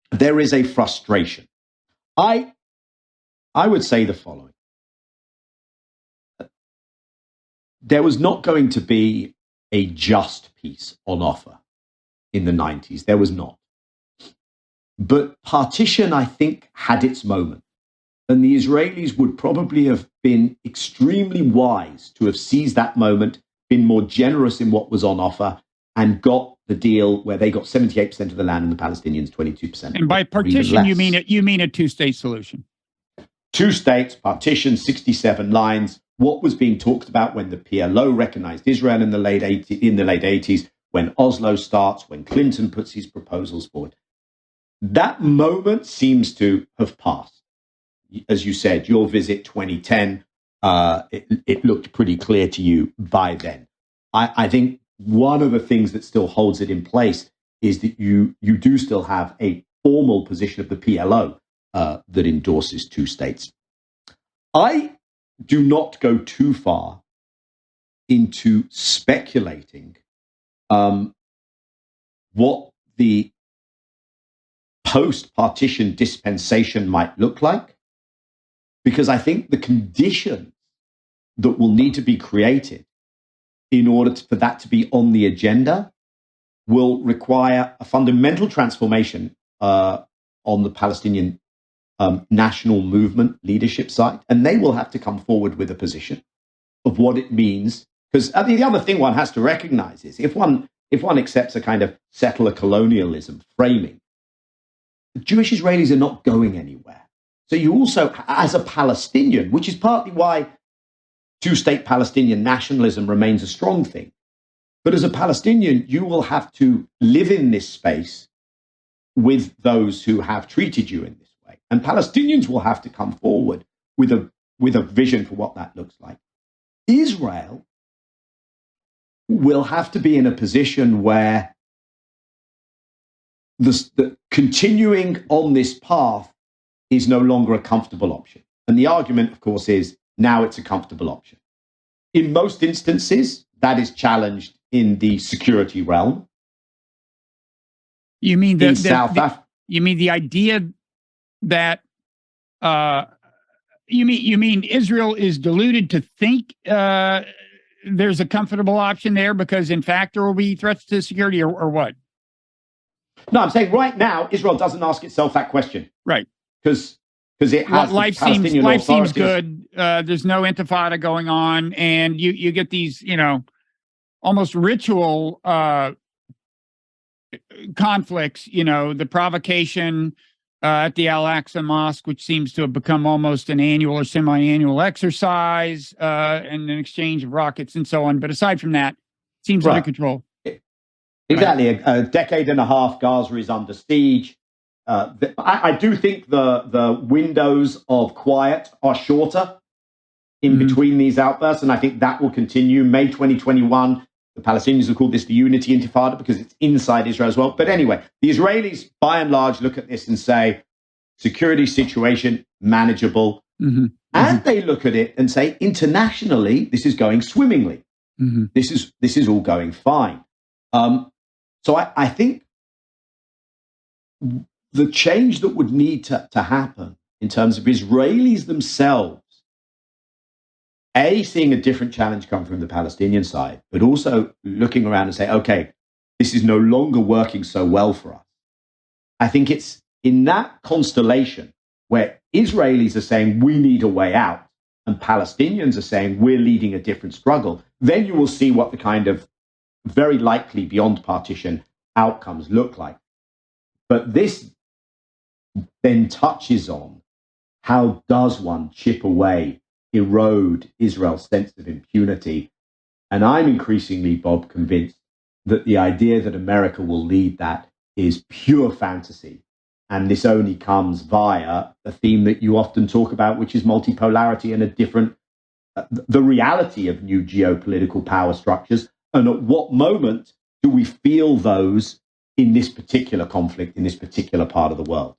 there is a frustration. I would say the following. There was not going to be a just peace on offer in the 90s. There was not. But partition, I think, had its moment. And the Israelis would probably have been extremely wise to have seized that moment, been more generous in what was on offer, and got the deal where they got 78% of the land and the Palestinians 22%. And by partition, you mean a two-state solution. 2 states, partition, 67 lines. What was being talked about when the PLO recognized Israel in the late 80s, when Oslo starts, when Clinton puts his proposals forward. That moment seems to have passed. As you said, your visit 2010, it looked pretty clear to you by then. I think one of the things that still holds it in place is that you do still have a formal position of the PLO that endorses 2 states. I do not go too far into speculating what the post-partition dispensation might look like, because I think the conditions that will need to be created in order for that to be on the agenda will require a fundamental transformation on the Palestinian national movement leadership side, and they will have to come forward with a position of what it means. Because the other thing one has to recognize is if one accepts a kind of settler colonialism framing, the Jewish Israelis are not going anywhere. So you also, as a Palestinian, which is partly why 2-state Palestinian nationalism remains a strong thing, but as a Palestinian, you will have to live in this space with those who have treated you in this way. And Palestinians will have to come forward with a vision for what that looks like. Israel will have to be in a position where the continuing on this path is no longer a comfortable option. And the argument, of course, is now it's a comfortable option. In most instances, that is challenged in the security realm. You mean you mean the idea that you mean Israel is deluded to think there's a comfortable option there because in fact there will be threats to security or what? No, I'm saying right now Israel doesn't ask itself that question. Right. Because it has life seems good. There's no intifada going on, and you get these almost ritual conflicts. The provocation at the Al-Aqsa Mosque, which seems to have become almost an annual or semi-annual exercise, and an exchange of rockets and so on. But aside from that, it seems under control. Exactly. A decade and a half, Gaza is under siege. I do think the windows of quiet are shorter in between these outbursts, and I think that will continue. May 2021, the Palestinians have called this the Unity Intifada because it's inside Israel as well. But anyway, the Israelis, by and large, look at this and say, security situation manageable. And they look at it and say, internationally, this is going swimmingly. This is all going fine. So I think the change that would need to happen in terms of Israelis themselves, seeing a different challenge come from the Palestinian side, but also looking around and say, okay, this is no longer working so well for us. I think it's in that constellation where Israelis are saying we need a way out and Palestinians are saying we're leading a different struggle, then you will see what the kind of very likely beyond partition outcomes look like. But this then touches on how does one chip away, erode Israel's sense of impunity. And I'm increasingly, Bob, convinced that the idea that America will lead that is pure fantasy. And this only comes via a theme that you often talk about, which is multipolarity and the reality of new geopolitical power structures. And at what moment do we feel those in this particular conflict, in this particular part of the world?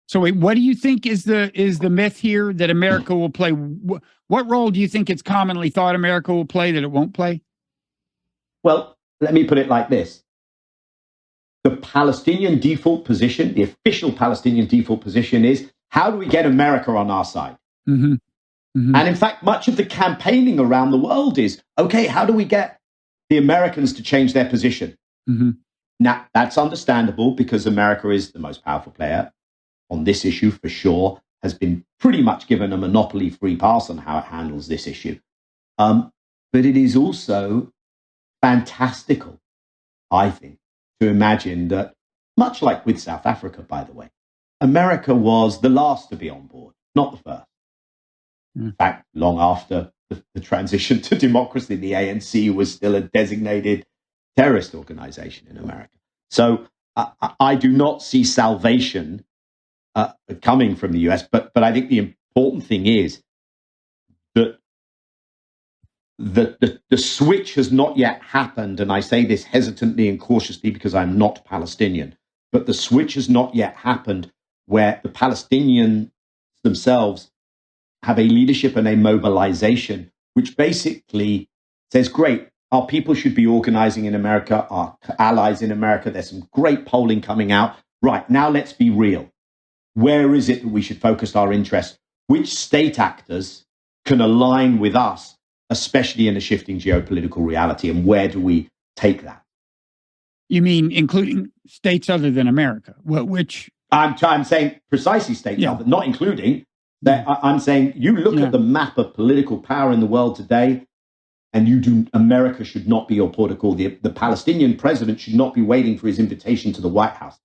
So wait, what do you think is the myth here that America will play? What role do you think it's commonly thought America will play that it won't play? Well, let me put it like this. The Palestinian default position, the official Palestinian default position is, how do we get America on our side? And in fact, much of the campaigning around the world is, okay, how do we get the Americans to change their position? Now, that's understandable because America is the most powerful player on this issue for sure, has been pretty much given a monopoly-free pass on how it handles this issue. But it is also fantastical I think, to imagine that, much like with South Africa, by the way, America was the last to be on board, not the first. In fact, long after the transition to democracy, the ANC was still a designated terrorist organization in America. So I do not see salvation coming from the US, but I think the important thing is that the switch has not yet happened, and I say this hesitantly and cautiously because I'm not Palestinian, but the switch has not yet happened where the Palestinians themselves have a leadership and a mobilization which basically says, great, our people should be organizing in America, our allies in America. There's some great polling coming out. Right, now let's be real. Where is it that we should focus our interest? Which state actors can align with us, especially in a shifting geopolitical reality? And where do we take that? You mean including states other than America? Which? I'm saying precisely states other, not including. I'm saying you look at the map of political power in the world today, and America should not be your port of call. The Palestinian president should not be waiting for his invitation to the White House.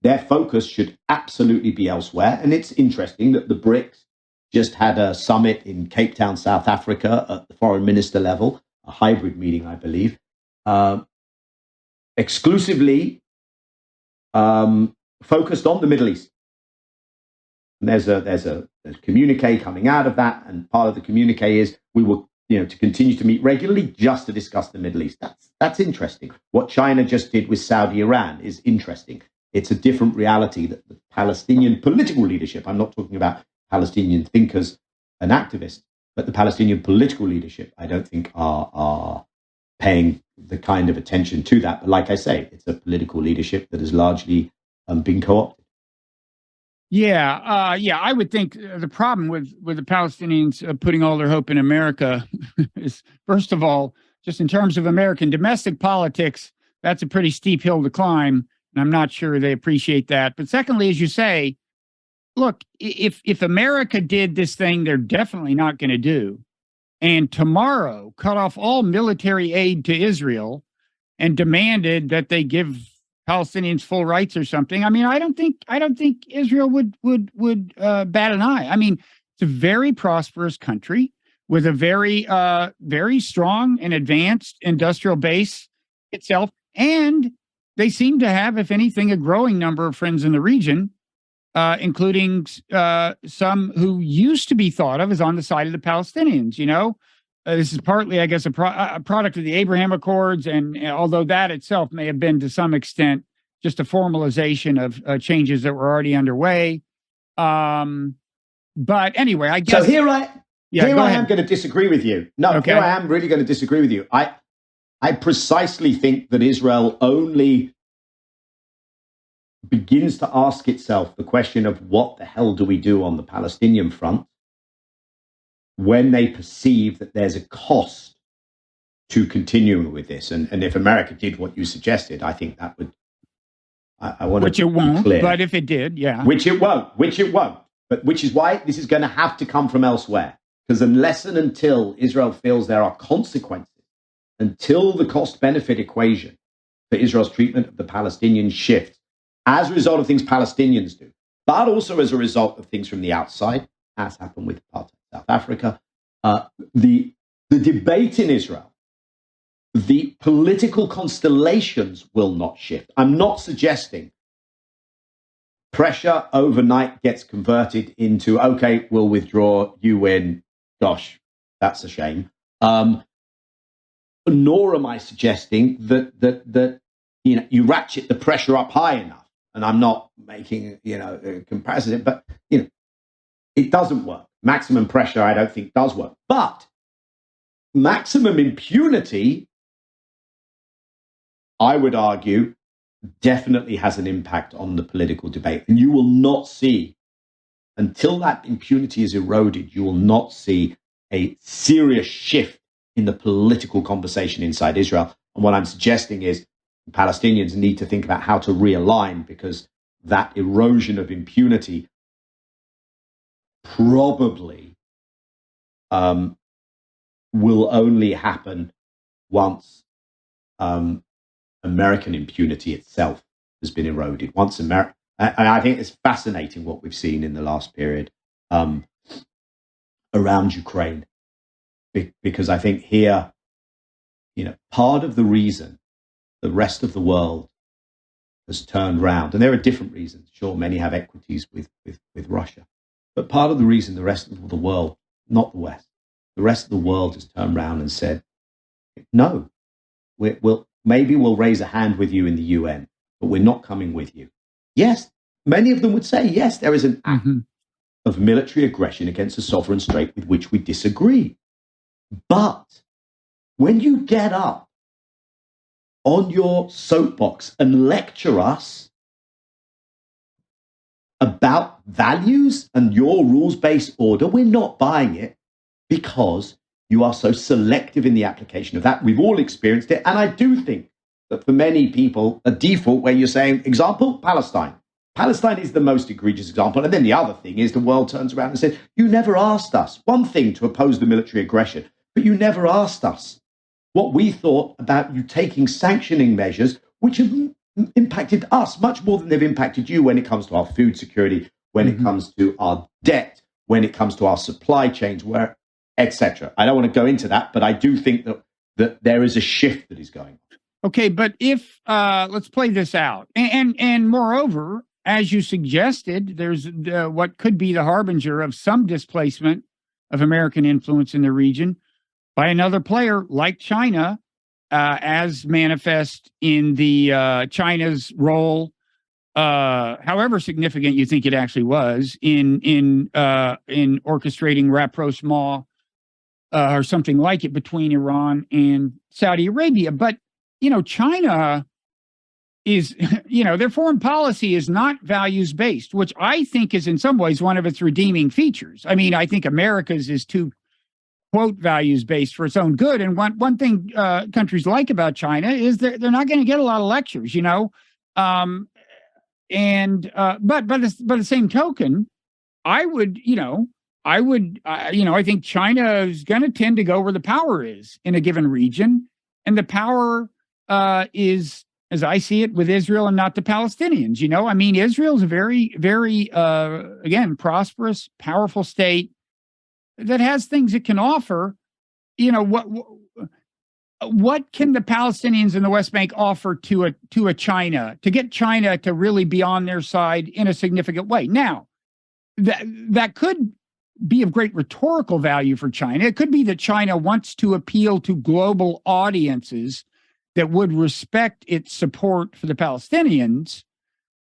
Their focus should absolutely be elsewhere. And it's interesting that the BRICS just had a summit in Cape Town, South Africa, at the foreign minister level, a hybrid meeting, I believe, exclusively focused on the Middle East. And there's a communique coming out of that, and part of the communique is we will, to continue to meet regularly just to discuss the Middle East. That's interesting. What China just did with Saudi Iran is interesting. It's a different reality that the Palestinian political leadership, I'm not talking about Palestinian thinkers and activists, but the Palestinian political leadership, I don't think are paying the kind of attention to that. But like I say, it's a political leadership that has largely been co-opted. Yeah, I would think the problem with the Palestinians putting all their hope in America is, first of all, just in terms of American domestic politics, that's a pretty steep hill to climb, and I'm not sure they appreciate that. But secondly, as you say, look, if America did this thing they're definitely not going to do, and tomorrow cut off all military aid to Israel and demanded that they give Palestinians full rights or something, I mean, I don't think Israel would bat an eye. I mean, it's a very prosperous country with a very strong and advanced industrial base itself, and they seem to have, if anything, a growing number of friends in the region, including some who used to be thought of as on the side of the Palestinians. This is partly, I guess, a product of the Abraham Accords, and although that itself may have been to some extent just a formalization of changes that were already underway. But anyway, I guess. So here I am going to disagree with you. No, okay. Here I am really going to disagree with you. I precisely think that Israel only begins to ask itself the question of what the hell do we do on the Palestinian front when they perceive that there's a cost to continuing with this. And if America did what you suggested, I think that would, I want which to it won't, clear. But if it did, yeah. Which it won't. But which is why this is going to have to come from elsewhere. Because unless and until Israel feels there are consequences, until the cost-benefit equation for Israel's treatment of the Palestinians shifts, as a result of things Palestinians do, but also as a result of things from the outside, as happened with apartheid South Africa, the debate in Israel, the political constellations will not shift. I'm not suggesting pressure overnight gets converted into, okay, we'll withdraw, you win, gosh, that's a shame. Nor am I suggesting that you ratchet the pressure up high enough. And I'm not making a comparison, but it doesn't work. Maximum pressure, I don't think, does work. But maximum impunity, I would argue, definitely has an impact on the political debate. And you will not see, until that impunity is eroded, you will not see a serious shift in the political conversation inside Israel. And what I'm suggesting is Palestinians need to think about how to realign, because that erosion of impunity probably will only happen once American impunity itself has been eroded. Once America, and I think it's fascinating what we've seen in the last period around Ukraine, because I think here, part of the reason the rest of the world has turned round, and there are different reasons. Sure, many have equities with Russia, but part of the reason the rest of the world, not the West, the rest of the world has turned round and said, no, maybe we'll raise a hand with you in the UN, but we're not coming with you. Yes, many of them would say, yes, there is an act of military aggression against a sovereign state with which we disagree. But when you get up on your soapbox and lecture us about values and your rules-based order, we're not buying it, because you are so selective in the application of that. We've all experienced it. And I do think that for many people, a default where you're saying, example, Palestine. Palestine is the most egregious example. And then the other thing is the world turns around and says, you never asked us. One thing to oppose the military aggression, but you never asked us what we thought about you taking sanctioning measures, which have impacted us much more than they've impacted you when it comes to our food security, when it comes to our debt, when it comes to our supply chains, etc. I don't want to go into that, but I do think that there is a shift that is going on. Okay, but if let's play this out, and moreover, as you suggested, there's what could be the harbinger of some displacement of American influence in the region by another player like China, as manifest in the China's role, however significant you think it actually was in orchestrating rapprochement or something like it between Iran and Saudi Arabia. But, China is, their foreign policy is not values-based, which I think is in some ways one of its redeeming features. I mean, I think America's is too, quote, values-based for its own good. And one thing countries like about China is they're not going to get a lot of lectures, but by the same token, I think China is going to tend to go where the power is in a given region. And the power is, as I see it, with Israel and not the Palestinians. Israel is a very, very, again, prosperous, powerful state that has things it can offer. What can the Palestinians in the West Bank offer to a China to get China to really be on their side in a significant way? Now, that could be of great rhetorical value for China. It could be that China wants to appeal to global audiences that would respect its support for the Palestinians.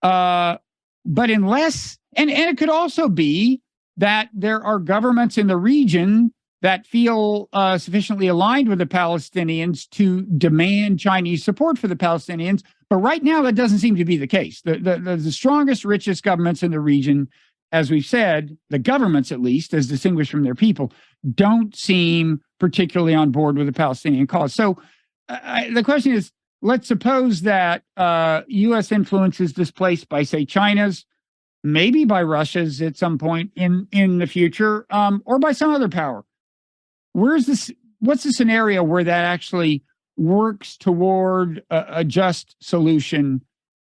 But unless, and it could also be that there are governments in the region that feel sufficiently aligned with the Palestinians to demand Chinese support for the Palestinians. But right now, that doesn't seem to be the case. The strongest, richest governments in the region, as we've said, the governments, at least, as distinguished from their people, don't seem particularly on board with the Palestinian cause. So the question is, let's suppose that U.S. influence is displaced by, say, China's, maybe by Russia's at some point in the future, or by some other power. What's the scenario where that actually works toward a just solution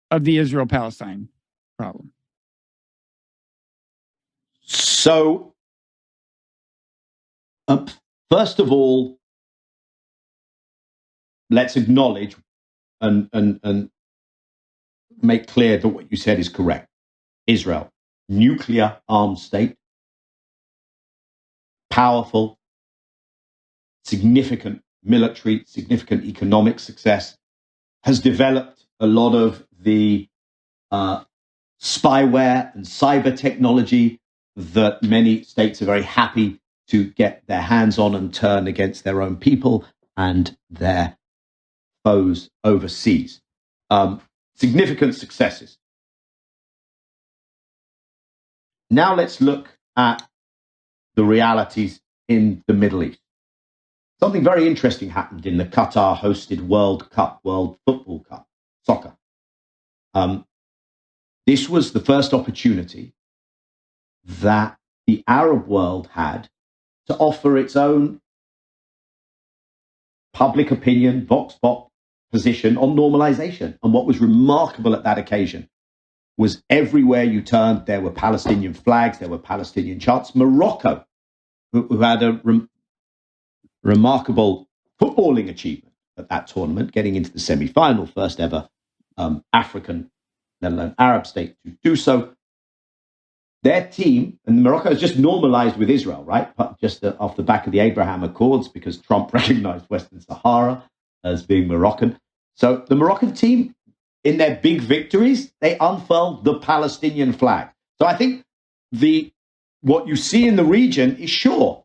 of the Israel-Palestine problem? So, first of all, let's acknowledge and make clear that what you said is correct. Israel, nuclear armed state, powerful, significant military, significant economic success, has developed a lot of the spyware and cyber technology that many states are very happy to get their hands on and turn against their own people and their foes overseas. Significant successes. Now let's look at the realities in the Middle East. Something very interesting happened in the Qatar-hosted World Cup, World Football Cup, soccer. This was the first opportunity that the Arab world had to offer its own public opinion, vox pop, position on normalization. And what was remarkable at that occasion was everywhere you turned, there were Palestinian flags, there were Palestinian charts. Morocco, who had a remarkable footballing achievement at that tournament, getting into the semi-final, first ever African, let alone Arab state to do so. Their team, and Morocco has just normalized with Israel, right? Just off the back of the Abraham Accords, because Trump recognized Western Sahara as being Moroccan. So the Moroccan team, in their big victories, they unfurled the Palestinian flag. So I think what you see in the region is, sure,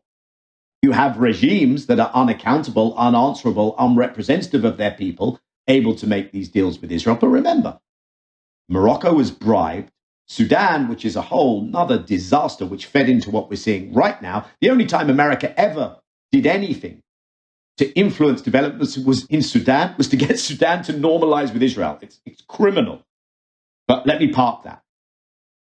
you have regimes that are unaccountable, unanswerable, unrepresentative of their people, able to make these deals with Israel. But remember, Morocco was bribed. Sudan, which is a whole other disaster, which fed into what we're seeing right now. The only time America ever did anything to influence developments was in Sudan, was to get Sudan to normalize with Israel. It's criminal. But let me park that.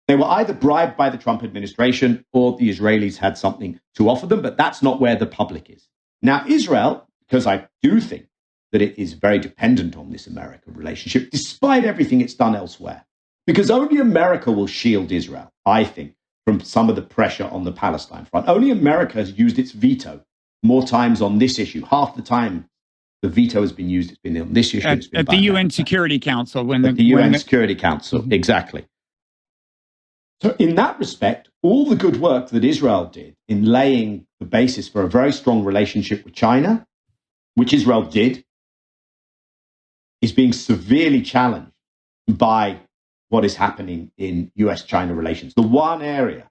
They were either bribed by the Trump administration or the Israelis had something to offer them, but that's not where the public is. Now, Israel, because I do think that it is very dependent on this American relationship, despite everything it's done elsewhere, because only America will shield Israel, I think, from some of the pressure on the Palestine front. Only America has used its veto more times on this issue. Half the time the veto has been used, it's been on this issue. At the UN Security Council. At the UN Security Council, exactly. So in that respect, all the good work that Israel did in laying the basis for a very strong relationship with China, which Israel did, is being severely challenged by what is happening in US-China relations. The one area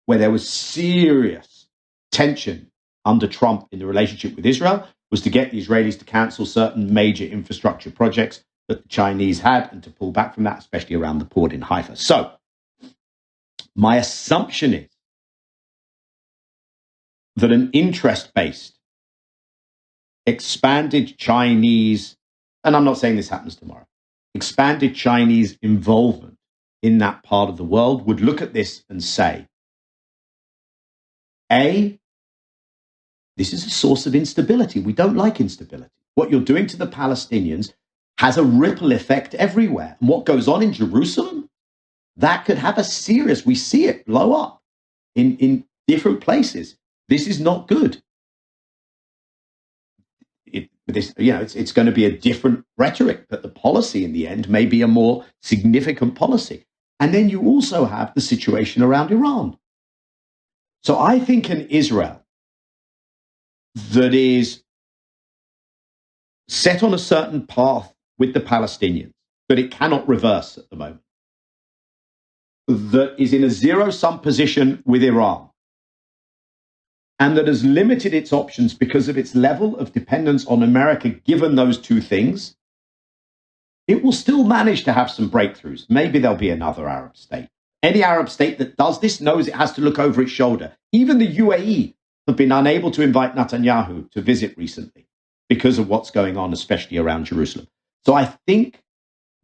where there was serious tension under Trump in the relationship with Israel was to get the Israelis to cancel certain major infrastructure projects that the Chinese had and to pull back from that, especially around the port in Haifa. So my assumption is that an interest-based, expanded Chinese, and I'm not saying this happens tomorrow, expanded Chinese involvement in that part of the world would look at this and say, A, this is a source of instability. We don't like instability. What you're doing to the Palestinians has a ripple effect everywhere. And what goes on in Jerusalem, that could have a serious, we see it blow up in different places. This is not good. It's going to be a different rhetoric, but the policy in the end may be a more significant policy. And then you also have the situation around Iran. So I think an Israel that is set on a certain path with the Palestinians, that it cannot reverse at the moment, that is in a zero-sum position with Iran, and that has limited its options because of its level of dependence on America, given those two things, it will still manage to have some breakthroughs. Maybe there'll be another Arab state. Any Arab state that does this knows it has to look over its shoulder. Even the UAE have been unable to invite Netanyahu to visit recently because of what's going on, especially around Jerusalem. So I think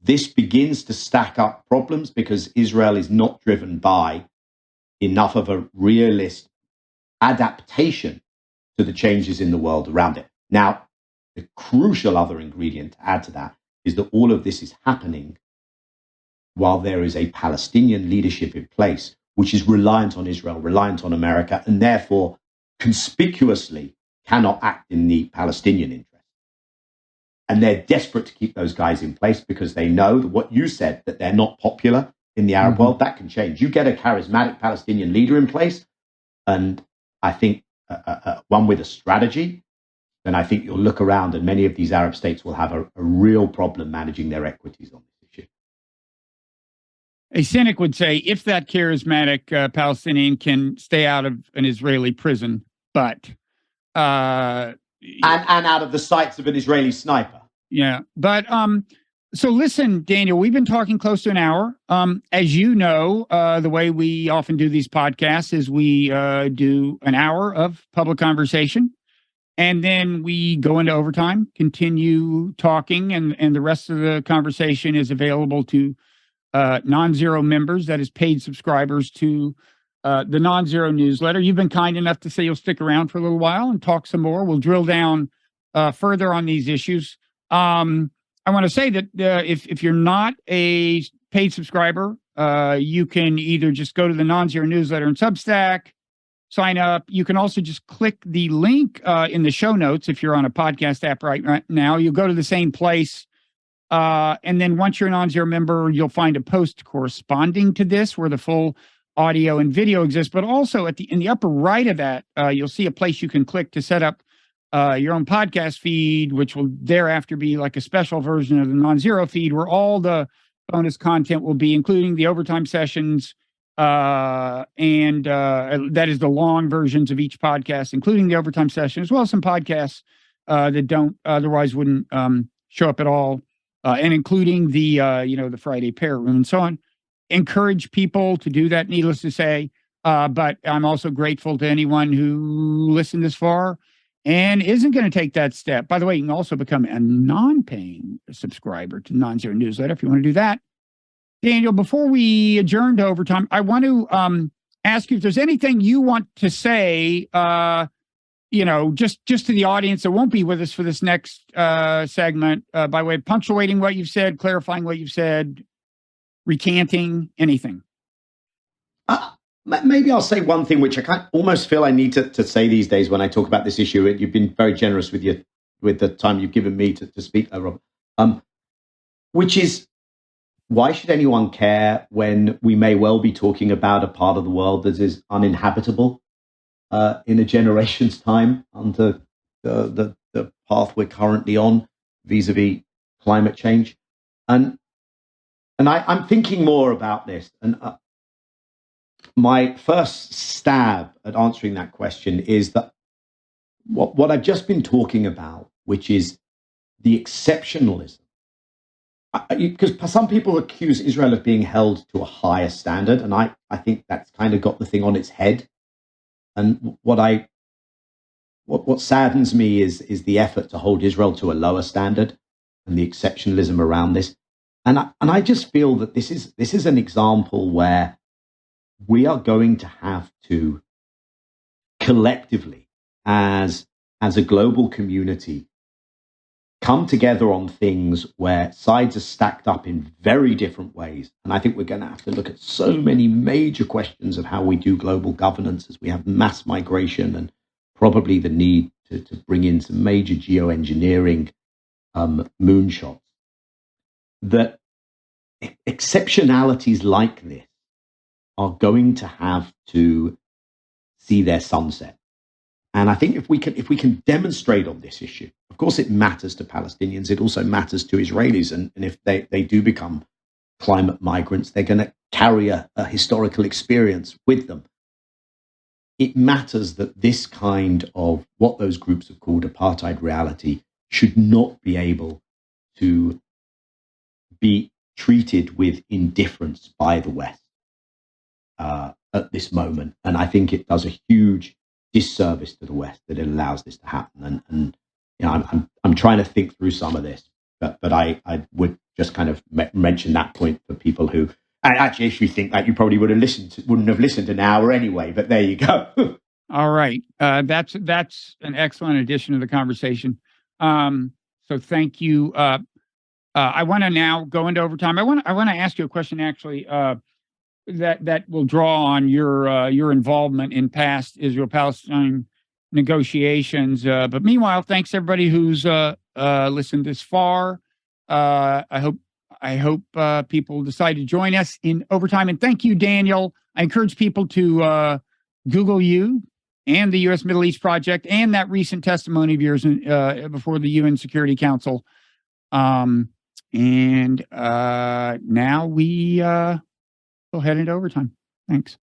this begins to stack up problems because Israel is not driven by enough of a realist adaptation to the changes in the world around it. Now, the crucial other ingredient to add to that is that all of this is happening while there is a Palestinian leadership in place, which is reliant on Israel, reliant on America, and therefore conspicuously cannot act in the Palestinian interest. And they're desperate to keep those guys in place because they know that what you said, that they're not popular in the Arab world, that can change. You get a charismatic Palestinian leader in place, and I think one with a strategy, then I think you'll look around and many of these Arab states will have a real problem managing their equities on this issue. A cynic would say, if that charismatic Palestinian can stay out of an Israeli prison, but... and out of the sights of an Israeli sniper. Yeah, but... So listen, Daniel, we've been talking close to an hour. As you know, the way we often do these podcasts is we do an hour of public conversation, and then we go into overtime, continue talking, and the rest of the conversation is available to Nonzero members, that is paid subscribers to the Nonzero newsletter. You've been kind enough to say you'll stick around for a little while and talk some more. We'll drill down further on these issues. I want to say that if you're not a paid subscriber, you can either just go to the Nonzero newsletter and Substack, sign up. You can also just click the link in the show notes if you're on a podcast app right now. You'll go to the same place. And then once you're a Nonzero member, you'll find a post corresponding to this where the full audio and video exists. But also in the upper right of that, you'll see a place you can click to set up your own podcast feed, which will thereafter be like a special version of the Nonzero feed where all the bonus content will be, including the overtime sessions, and that is the long versions of each podcast, including the overtime session, as well as some podcasts that don't otherwise wouldn't show up at all, and including the the Friday Pair Room and so on. Encourage people to do that, needless to say, but I'm also grateful to anyone who listened this far and isn't going to take that step. By the way, you can also become a non-paying subscriber to Nonzero newsletter if you want to do that. Daniel, before we adjourn to overtime, I want to ask you if there's anything you want to say, just to the audience that won't be with us for this next segment, by way of punctuating what you've said, clarifying what you've said, recanting, anything. Maybe I'll say one thing, which I almost feel I need to say these days when I talk about this issue. You've been very generous with the time you've given me to speak, Rob. Which is, why should anyone care when we may well be talking about a part of the world that is uninhabitable in a generation's time under the path we're currently on vis-a-vis climate change? And I'm thinking more about this. And my first stab at answering that question is that what I've just been talking about, which is the exceptionalism. Because some people accuse Israel of being held to a higher standard, and I think that's kind of got the thing on its head. And what saddens me is the effort to hold Israel to a lower standard and the exceptionalism around this. And I just feel that this is an example where we are going to have to collectively, as a global community, come together on things where sides are stacked up in very different ways. And I think we're going to have to look at so many major questions of how we do global governance as we have mass migration and probably the need to bring in some major geoengineering moonshots. That exceptionalities like this are going to have to see their sunset. And I think if we can demonstrate on this issue, of course it matters to Palestinians, it also matters to Israelis. And if they do become climate migrants, they're going to carry a historical experience with them. It matters that this kind of what those groups have called apartheid reality should not be able to be treated with indifference by the West at this moment. And I think it does a huge disservice to the West that it allows this to happen. And I'm trying to think through some of this, but I would just kind of mention that point for people who, and actually, if you think that, you probably wouldn't have listened an hour anyway. But there you go. All right, that's an excellent addition to the conversation. So thank you. I want to now go into overtime. I want to ask you a question, actually, that will draw on your involvement in past Israel-Palestine negotiations. But meanwhile, thanks everybody who's listened this far. I hope people decide to join us in overtime. And thank you, Daniel. I encourage people to Google you and the U.S. Middle East Project and that recent testimony of yours before the UN Security Council. And now we will head into overtime. Thanks.